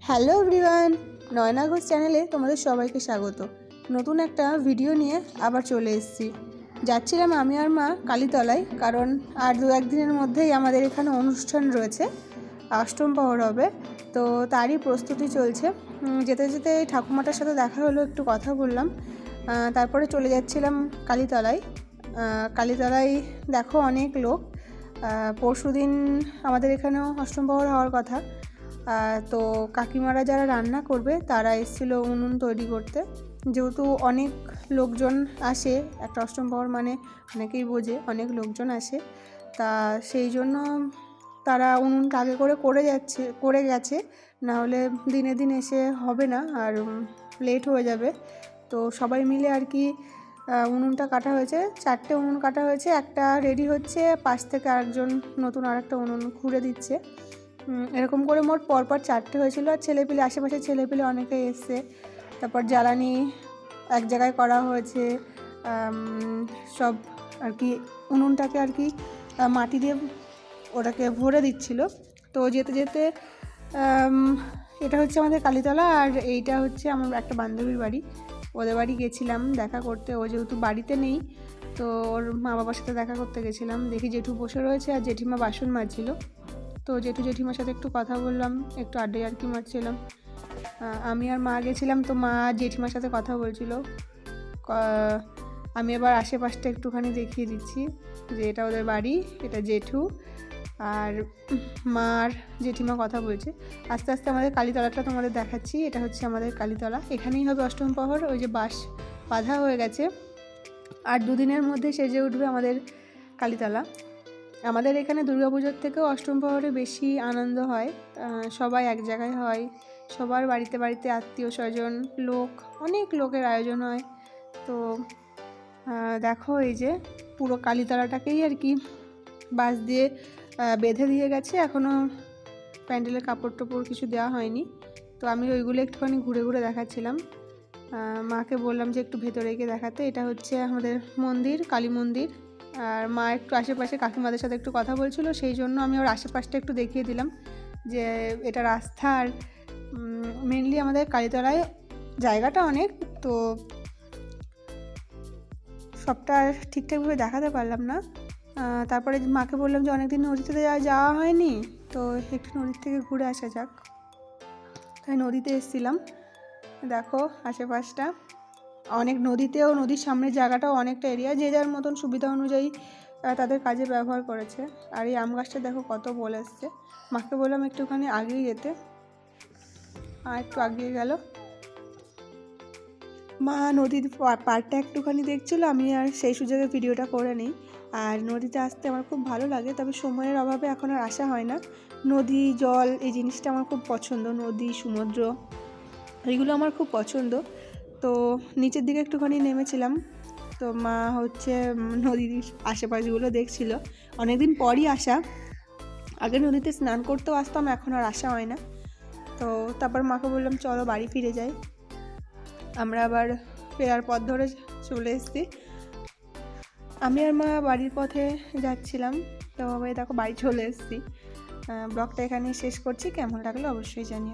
Hello everyone, Nayana Ghosh চ্যানেলে তোমাদের সবাইকে স্বাগত। নতুন একটা ভিডিও নিয়ে আবার চলে এসেছি। যাচ্ছিলাম আমি আর মা কালীতলায়, কারণ আর দু একদিনের মধ্যেই আমাদের এখানে অনুষ্ঠান রয়েছে, অষ্টম প্রহর হবে, তো তারই প্রস্তুতি চলছে। যেতে যেতে ঠাকুমাটার সাথে দেখা হলো, একটু কথা বললাম, তারপরে চলে যাচ্ছিলাম কালীতলায়। কালীতলায় দেখো অনেক লোক। পরশুদিন আমাদের এখানেও অষ্টম প্রহর হওয়ার কথা, তো কাকিমারা যারা রান্না করবে তারা এসেছিলো উনুন তৈরি করতে। যেহেতু অনেক লোকজন আসে, একটা অষ্টম প্রহর মানে অনেকেই বোঝে, অনেক লোকজন আসে, তা সেই জন্য তারা উনুনটা আগে করে গেছে, নাহলে দিনে দিন এসে হবে না আর লেট হয়ে যাবে। তো সবাই মিলে আর কি উনুনটা কাটা হয়েছে, 4টে উনুন কাটা হয়েছে, একটা রেডি হচ্ছে, পাশ থেকে আরেকজন নতুন আরেকটা উনুন খুঁড়ে দিচ্ছে। এরকম করে মোট পরপর 4টে হয়েছিল। আর ছেলেপিলে, আশেপাশে ছেলেপিলে অনেকেই এসছে। তারপর জ্বালানি এক জায়গায় করা হয়েছে, সব আর কি উনুনটাকে আর কি মাটি দিয়ে ওটাকে ভরে দিচ্ছিল। তো যেতে যেতে এটা হচ্ছে আমাদের কালীতলা, আর এইটা হচ্ছে আমার একটা বান্ধবীর বাড়ি। ওদের বাড়ি গেছিলাম দেখা করতে, ও যেহেতু বাড়িতে নেই, তো ওর মা বাবার সাথে দেখা করতে গেছিলাম। দেখি জেঠু বসে রয়েছে আর জেঠিমা বাসন মাজছিল। তো জেঠু জেঠিমার সাথে একটু কথা বললাম, একটু আড্ডায় আর কি মারছিলাম। আমি আর মা গেছিলাম, তো মা জেঠিমার সাথে কথা বলছিল। আমি এবার আশেপাশটা একটুখানি দেখিয়ে দিচ্ছি যে এটা ওদের বাড়ি, এটা জেঠু আর মার জেঠিমা কথা বলছে। আস্তে আস্তে আমাদের কালীতলাটা তোমাদের দেখাচ্ছি। এটা হচ্ছে আমাদের কালীতলা, এখানেই হবে অষ্টম প্রহর। ওই যে বাঁশ বাঁধা হয়ে গেছে, আর দুদিনের মধ্যে সেজে উঠবে আমাদের কালীতলা। আমাদের এখানে দুর্গাপুজোর থেকেও অষ্টম প্রহরে বেশি আনন্দ হয়। সবাই এক জায়গায় হয়, সবার বাড়িতে বাড়িতে আত্মীয় স্বজন, লোক, অনেক লোকের আয়োজন হয়। তো দেখো এই যে পুরো কালীতলাটাকেই আর কি বাঁশ দিয়ে বেঁধে দিয়ে গেছে, এখনও প্যান্ডেলের কাপড় টাপড় কিছু দেওয়া হয়নি। তো আমি ওইগুলো একটুখানি ঘুরে ঘুরে দেখাচ্ছিলাম। মাকে বললাম যে একটু ভেতরে গিয়ে দেখাতে। এটা হচ্ছে আমাদের মন্দির, কালী মন্দির। আর মা একটু আশেপাশে কাকিমাদের সাথে একটু কথা বলছিল, সেই জন্য আমি ওর আশেপাশটা একটু দেখিয়ে দিলাম যে এটা রাস্তা। আর মেনলি আমাদের কালীতলায় জায়গাটা অনেক, তো সবটা ঠিকঠাকভাবে দেখাতে পারলাম না। তারপরে মাকে বললাম যে অনেকদিন নদীতে যাওয়া হয়নি, তো একটু নদীর থেকে ঘুরে আসা যাক, তাই নদীতে এসেছিলাম। দেখো আশেপাশটা অনেক, নদীতেও নদীর সামনের জায়গাটাও অনেকটা এরিয়া, যে যার মতন সুবিধা অনুযায়ী তাদের কাজে ব্যবহার করেছে। আর এই আম গাছটা দেখো কত বলে এসছে। মাকে বললাম একটুখানি আগিয়ে যেতে, আর একটু আগিয়ে গেল। মা নদীর পাড়টা একটুখানি দেখছিলো, আমি আর সেই সুযোগে ভিডিওটা করে নিই। আর নদীতে আসতে আমার খুব ভালো লাগে, তবে সময়ের অভাবে এখন আর আসা হয় না। নদী, জল, এই জিনিসটা আমার খুব পছন্দ। নদী, সমুদ্র, এইগুলো আমার খুব পছন্দ। তো নিচের দিকে একটুখানি নেমেছিলাম, তো মা হচ্ছে নদীর আশেপাশগুলো দেখছিল। অনেকদিন পরই আসা, আগে নদীতে স্নান করতেও আসতাম, এখন আর আসা হয় না। তো তারপর মাকে বললাম চলো বাড়ি ফিরে যাই। আমরা আবার ফেরার পথ ধরে চলে এসেছি। আমি আর মা বাড়ির পথে যাচ্ছিলাম, তো দেখো বাড়ি চলে এসেছি। ব্লগটা এখানে শেষ করছি, কেমন লাগলো অবশ্যই জানিও।